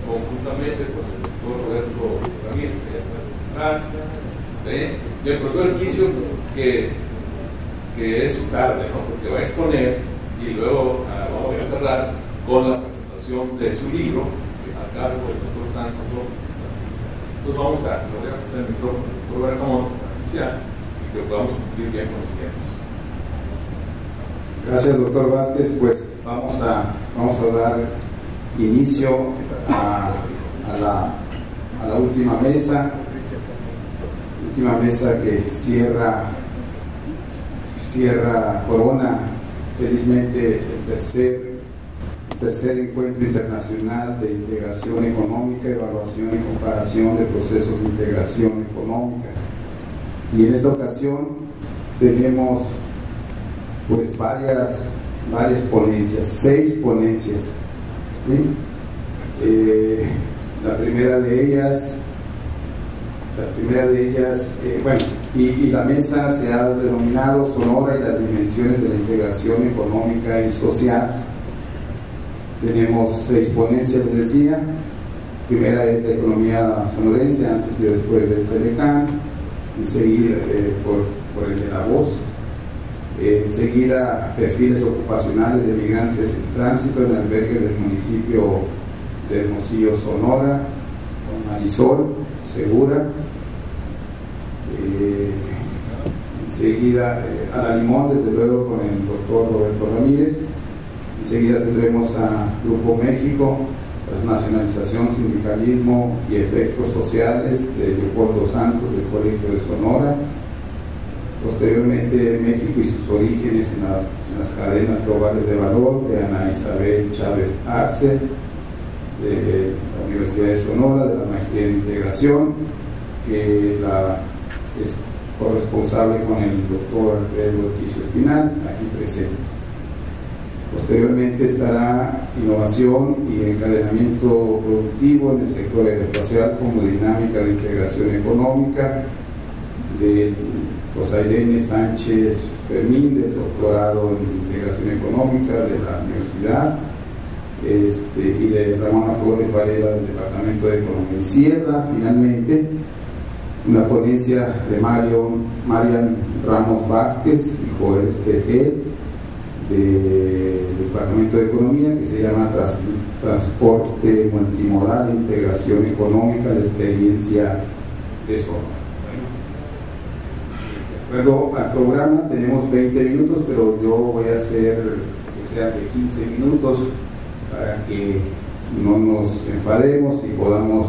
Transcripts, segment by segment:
conjuntamente con el doctor Roberto Ramírez, que ya está atrás, ¿sí? Y el profesor Erquicio, que es su tarde, ¿no? Porque va a exponer y luego vamos a cerrar con la presentación de su libro a cargo del doctor Santos López, que está realizando. Entonces le voy a pasar el micrófono al doctor Bergamón para iniciar y que podamos cumplir bien con los tiempos. Gracias, doctor Vázquez. Pues vamos a dar inicio a la última mesa que corona felizmente el tercer encuentro internacional de integración económica, evaluación y comparación de procesos de integración económica. Y en esta ocasión tenemos pues varias ponencias, 6 ponencias, ¿sí? La primera de ellas, bueno, y la mesa se ha denominado Sonora y las dimensiones de la integración económica y social. Tenemos 6 ponencias, les decía. Primera es la economía sonorense, antes y después del Telecán, enseguida por el de la voz. Enseguida, perfiles ocupacionales de migrantes en tránsito en albergues del municipio de Hermosillo, Sonora, con Marisol Segura. Enseguida, a la Limón, desde luego, con el doctor Roberto Ramírez. Enseguida tendremos a Grupo México, transnacionalización, sindicalismo y efectos sociales, de Leopoldo Santos, del Colegio de Sonora. Posteriormente, México y sus orígenes en las cadenas globales de valor, de Ana Isabel Chávez Arce, de la Universidad de Sonora, de la maestría en integración, que es corresponsable con el doctor Alfredo Erquicio Espinal, aquí presente. Posteriormente estará innovación y encadenamiento productivo en el sector aeroespacial como dinámica de integración económica, de Rosairene Sánchez Fermín, del doctorado en integración económica de la universidad, y de Ramona Flores Varela, del departamento de economía. Y cierra finalmente una ponencia de Marian Ramos Vázquez y Joel Espejel, del departamento de economía, que se llama Transporte Multimodal e Integración Económica, la experiencia de Sonora. De acuerdo al programa, tenemos 20 minutos, pero yo voy a hacer que sea de 15 minutos para que no nos enfademos y podamos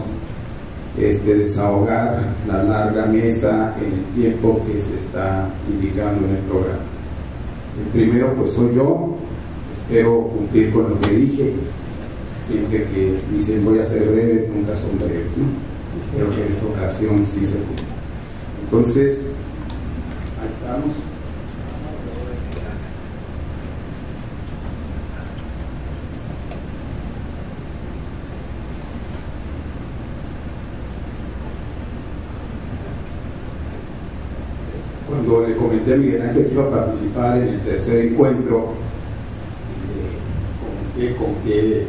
desahogar la larga mesa en el tiempo que se está indicando en el programa. El primero pues soy yo. Espero cumplir con lo que dije. Siempre que dicen voy a ser breve, nunca son breves, ¿no? Espero que en esta ocasión sí se cumpla. Entonces, ahí estamos. Cuando le comenté a Miguel Ángel que iba a participar en el tercer encuentro, le comenté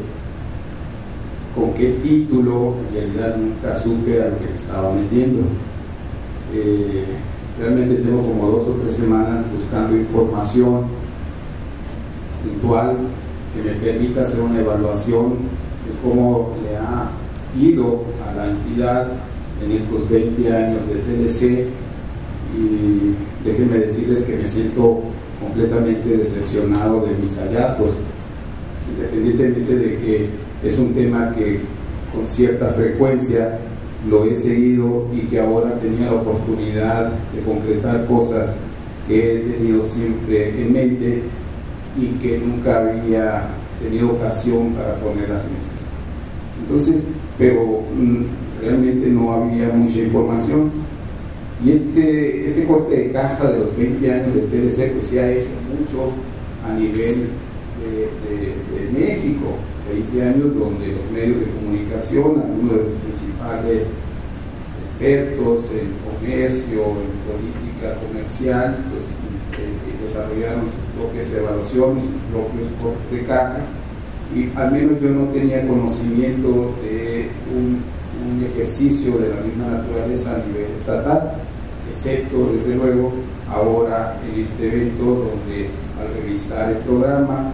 con qué título. En realidad nunca supe a lo que me estaba metiendo. Realmente tengo como 2 o 3 semanas buscando información puntual que me permita hacer una evaluación de cómo le ha ido a la entidad en estos 20 años de TLC. Y déjenme decirles que me siento completamente decepcionado de mis hallazgos, independientemente de que es un tema que con cierta frecuencia lo he seguido y que ahora tenía la oportunidad de concretar cosas que he tenido siempre en mente y que nunca había tenido ocasión para ponerlas en escrito. Entonces, pero realmente no había mucha información. Y este corte de caja de los 20 años de TLC pues se ha hecho mucho a nivel de México. 20 años donde los medios de comunicación, algunos de los principales expertos en comercio, en política comercial, pues desarrollaron sus propias evaluaciones, sus propios cortes de caja, y al menos yo no tenía conocimiento de un ejercicio de la misma naturaleza a nivel estatal, excepto desde luego ahora en este evento donde al revisar el programa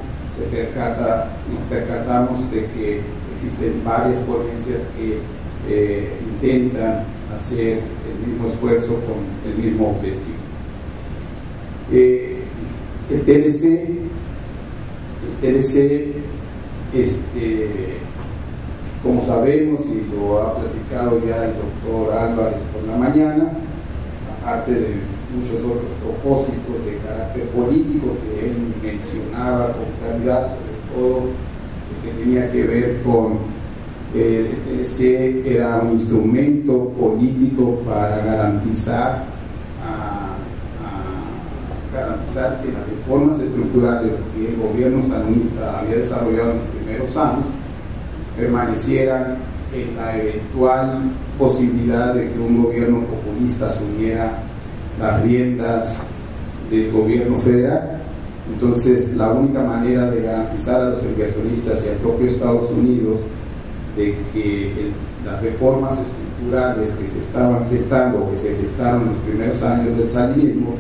nos percatamos de que existen varias ponencias que intentan hacer el mismo esfuerzo con el mismo objetivo. El TLC, como sabemos y lo ha platicado ya el doctor Álvarez por la mañana, aparte de muchos otros propósitos de carácter político que él mencionaba con claridad, sobre todo el que tenía que ver con el TLC, era un instrumento político para garantizar que las reformas estructurales que el gobierno sandinista había desarrollado en los primeros años permanecieran en la eventual posibilidad de que un gobierno populista asumiera las riendas del gobierno federal. Entonces, la única manera de garantizar a los inversionistas y al propio Estados Unidos de que las reformas estructurales que se estaban gestando o que se gestaron en los primeros años del salinismo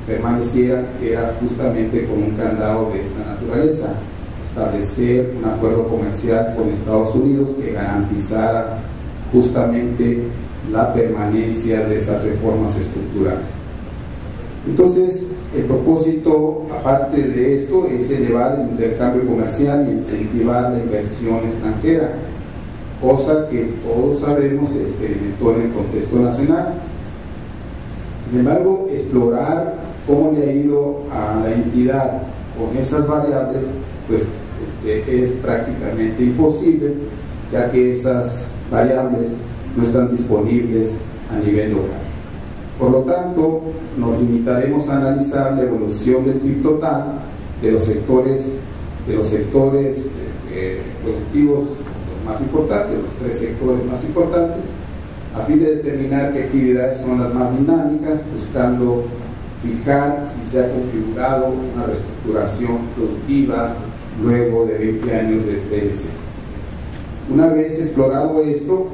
permanecieran era justamente con un candado de esta naturaleza: establecer un acuerdo comercial con Estados Unidos que garantizara justamente la permanencia de esas reformas estructurales. Entonces, el propósito, aparte de esto, es elevar el intercambio comercial y incentivar la inversión extranjera, cosa que todos sabemos se experimentó en el contexto nacional. Sin embargo, explorar cómo le ha ido a la entidad con esas variables, pues es prácticamente imposible, ya que esas variables no están disponibles a nivel local. Por lo tanto, nos limitaremos a analizar la evolución del PIB total de los sectores productivos más importantes, los 3 sectores más importantes, a fin de determinar qué actividades son las más dinámicas, buscando fijar si se ha configurado una reestructuración productiva luego de 20 años de TLC. Una vez explorado esto,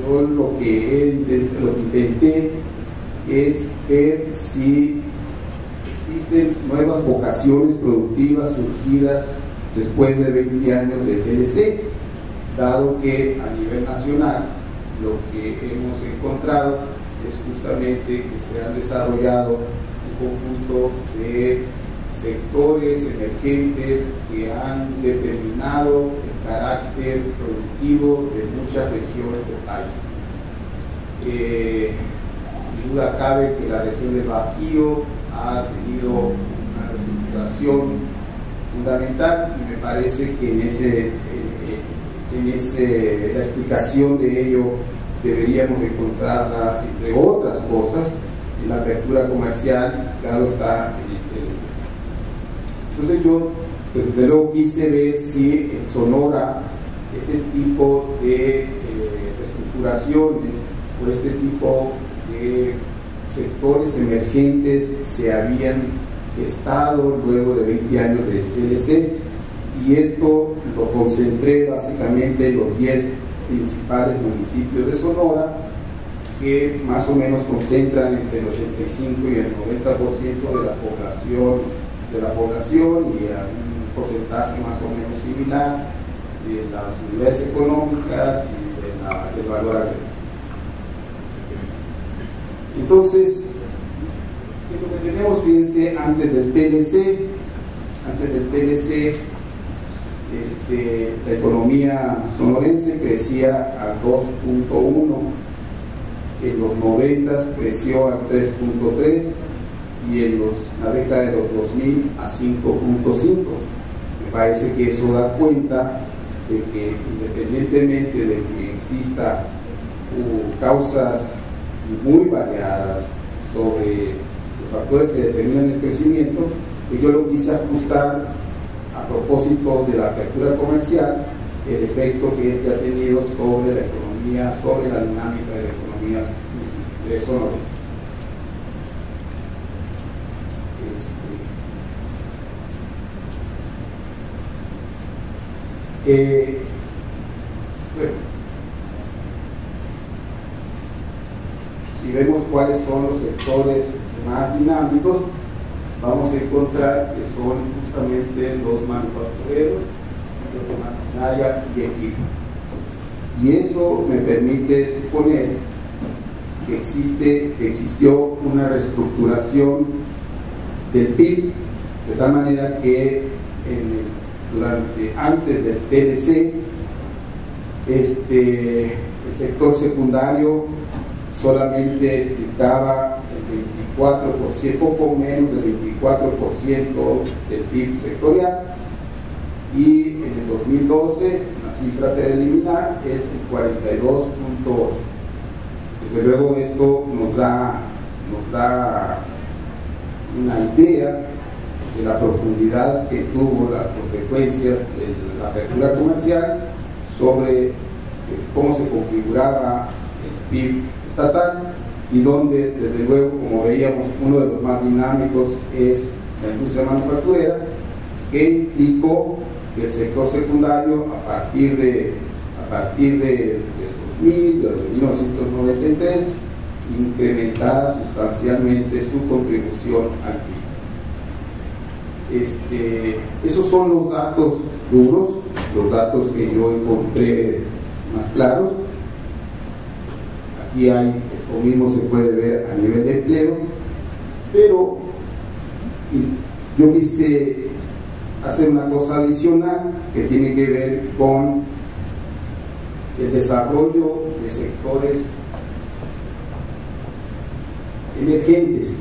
yo lo que intenté es ver si existen nuevas vocaciones productivas surgidas después de 20 años de TLC, dado que a nivel nacional lo que hemos encontrado es justamente que se han desarrollado un conjunto de sectores emergentes que han determinado el carácter productivo de muchas regiones del país. Sin duda cabe que la región del Bajío ha tenido una reestructuración fundamental, y me parece que la explicación de ello deberíamos encontrarla, entre otras cosas, en la apertura comercial, claro está, en el TLC. Entonces yo, pues, desde luego quise ver si en Sonora este tipo de reestructuraciones o este tipo de sectores emergentes se habían gestado luego de 20 años de TLC, y esto lo concentré básicamente en los 10 principales municipios de Sonora, que más o menos concentran entre el 85 y el 90% de la población y a un porcentaje más o menos similar de las unidades económicas y del valor agregado. Entonces, lo que tenemos, fíjense, antes del TLC, la economía sonorense crecía al 2.1, en los 90 creció al 3.3 y en la década de los 2000 a 5.5. Me parece que eso da cuenta de que, independientemente de que exista causas muy variadas sobre los factores que determinan el crecimiento, pues yo lo quise ajustar a propósito de la apertura comercial, el efecto que este ha tenido sobre la economía, sobre la dinámica de la economía sonorense. Bueno, si vemos cuáles son los sectores más dinámicos, vamos a encontrar que son justamente los manufactureros, los de maquinaria y equipo. Y eso me permite suponer que existió una reestructuración del PIB, de tal manera que antes del TLC, el sector secundario solamente explicaba el 24%, poco menos del 24% del PIB sectorial, y en el 2012 la cifra preliminar es el 42.8%. Desde luego esto nos da una idea de la profundidad que tuvo las consecuencias de la apertura comercial sobre cómo se configuraba el PIB estatal, y donde desde luego, como veíamos, uno de los más dinámicos es la industria manufacturera, que implicó que el sector secundario a partir de 2000, de 1993, incrementara sustancialmente su contribución al PIB. Esos son los datos duros, los datos que yo encontré más claros. Aquí esto mismo se puede ver a nivel de empleo, pero yo quise hacer una cosa adicional que tiene que ver con el desarrollo de sectores emergentes.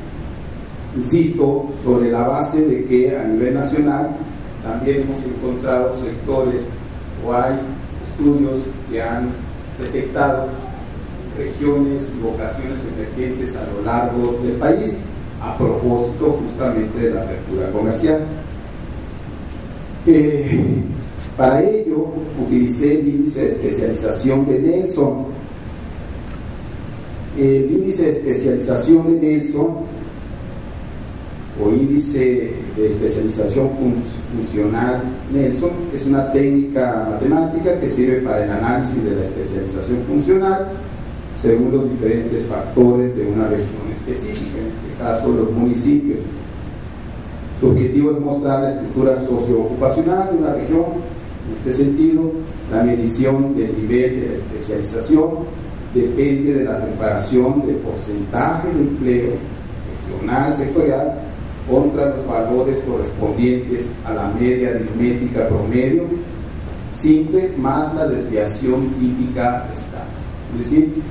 Insisto, sobre la base de que a nivel nacional también hemos encontrado sectores, o hay estudios que han detectado regiones y vocaciones emergentes a lo largo del país, a propósito justamente de la apertura comercial. Para ello utilicé el índice de especialización de Nelson. El índice de especialización de Nelson, o índice de especialización funcional Nelson, es una técnica matemática que sirve para el análisis de la especialización funcional según los diferentes factores de una región específica, en este caso los municipios. Su objetivo es mostrar la estructura socioocupacional de una región. En este sentido, la medición del nivel de la especialización depende de la comparación de porcentajes de empleo regional, sectorial, contra los valores correspondientes a la media aritmética promedio simple más la desviación típica estándar. Es decir,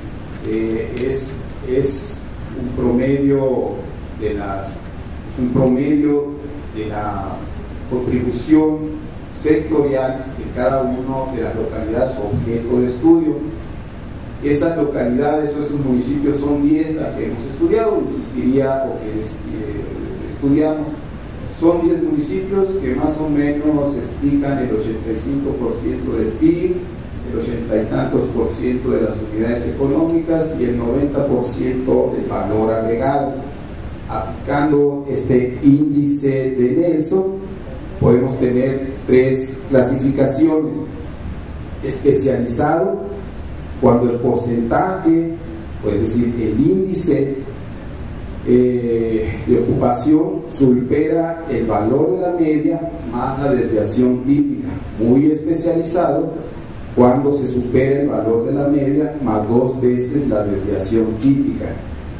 es un promedio de la contribución sectorial de cada una de las localidades objeto de estudio. Esas localidades o esos municipios son 10 las que hemos estudiado, insistiría, o que estudiamos. Son 10 municipios que más o menos explican el 85% del PIB, el 80 y tantos % de las unidades económicas y el 90% del valor agregado. Aplicando este índice de Nelson, podemos tener 3 clasificaciones: especializado, cuando el porcentaje, es decir, el índice de ocupación supera el valor de la media más la desviación típica. Muy especializado, cuando se supera el valor de la media más 2 veces la desviación típica.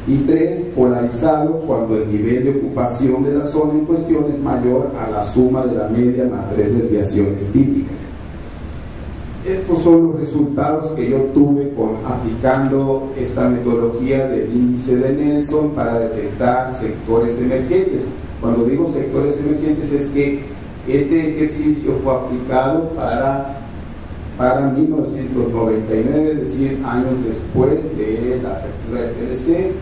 Y 3, polarizado, cuando el nivel de ocupación de la zona en cuestión es mayor a la suma de la media más 3 desviaciones típicas. Estos son los resultados que yo tuve aplicando esta metodología del índice de Nelson para detectar sectores emergentes. Cuando digo sectores emergentes es que este ejercicio fue aplicado para 1999, es decir, años después de la apertura del TLC,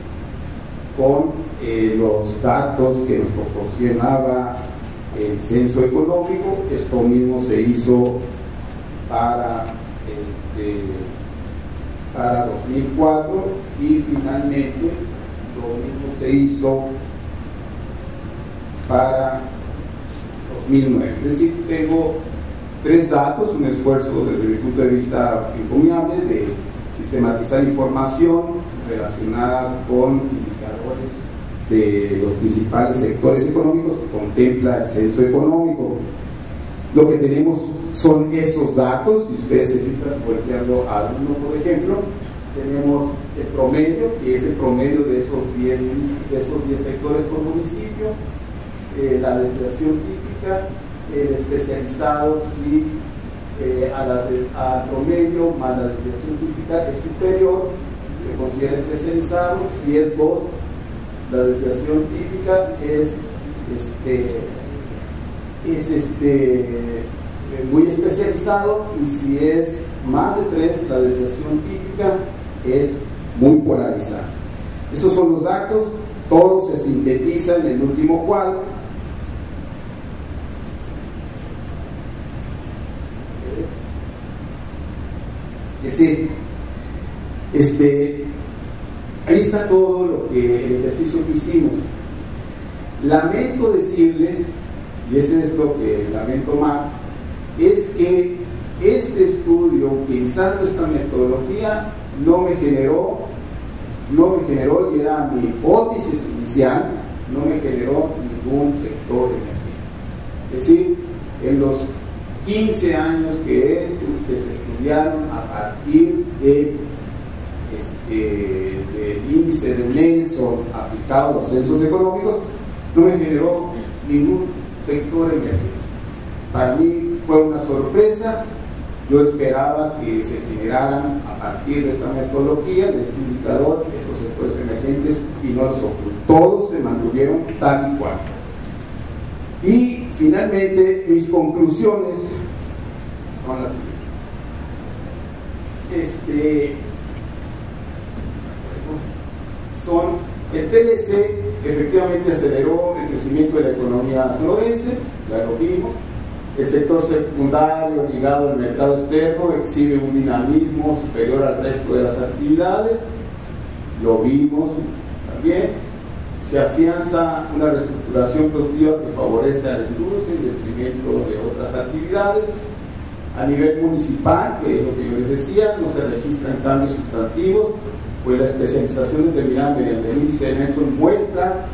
con los datos que nos proporcionaba el censo económico. Esto mismo se hizo para 2004 y finalmente lo mismo se hizo para 2009. Es decir, tengo 3 datos, un esfuerzo desde mi punto de vista encomiable de sistematizar información relacionada con indicadores de los principales sectores económicos que contempla el censo económico. Lo que tenemos son esos datos, si ustedes se fijan volteando a uno, por ejemplo, tenemos el promedio, que es el promedio de esos 10 sectores por municipio, la desviación típica, el especializado si al promedio más la desviación típica es superior, se considera especializado. Si es 2, la desviación típica es muy especializado, y si es más de 3, la desviación típica es muy polarizada. Esos son los datos, todo se sintetiza en el último cuadro. Es ahí está todo lo que el ejercicio que hicimos. Lamento decirles, y eso es lo que lamento más, es que este estudio, utilizando esta metodología, no me generó, y era mi hipótesis inicial, no me generó ningún sector emergente. Es decir, en los 15 años que se estudiaron a partir del índice de Nelson aplicado a los censos económicos, no me generó ningún sector emergente. Para mí fue una sorpresa. Yo esperaba que se generaran a partir de esta metodología, de este indicador, estos sectores emergentes, y no los ocurrió. Todos se mantuvieron tal y cual. Y finalmente mis conclusiones son las siguientes. El TLC efectivamente aceleró el crecimiento de la economía sonorense, ya lo vimos. El sector secundario ligado al mercado externo exhibe un dinamismo superior al resto de las actividades, lo vimos también. Se afianza una reestructuración productiva que favorece a la industria en detrimento de otras actividades. A nivel municipal, que es lo que yo les decía, no se registran cambios sustantivos, pues la especialización determinada mediante el índice de Nelson muestra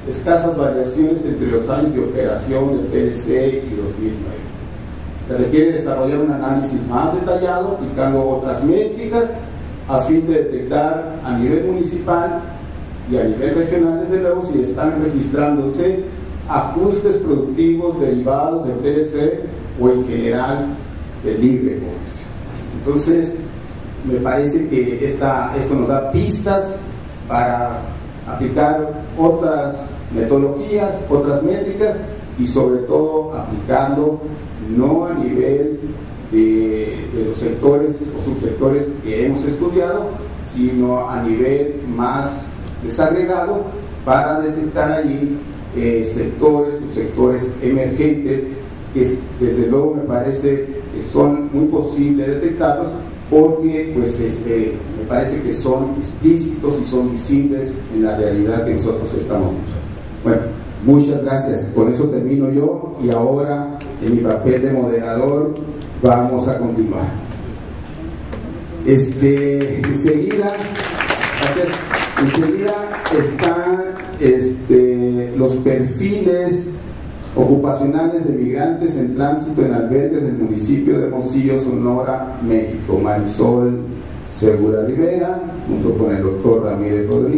escasas variaciones entre los años de operación del TLC y 2009. Se requiere desarrollar un análisis más detallado aplicando otras métricas a fin de detectar a nivel municipal y a nivel regional, desde luego, si están registrándose ajustes productivos derivados del TLC o en general del libre comercio. Entonces, me parece que esto nos da pistas para aplicar otras metodologías, otras métricas, y sobre todo aplicarlo no a nivel de los sectores o subsectores que hemos estudiado, sino a nivel más desagregado, para detectar allí sectores, subsectores emergentes, que desde luego me parece que son muy posibles detectarlos, porque pues me parece que son explícitos y son visibles en la realidad que nosotros estamos viendo. Bueno, muchas gracias. Con eso termino yo, y ahora en mi papel de moderador vamos a continuar. Enseguida están los perfiles ocupacionales de migrantes en tránsito en albergues del municipio de Hermosillo, Sonora, México. Marisol Segura Rivera, junto con el doctor Ramírez Rodríguez.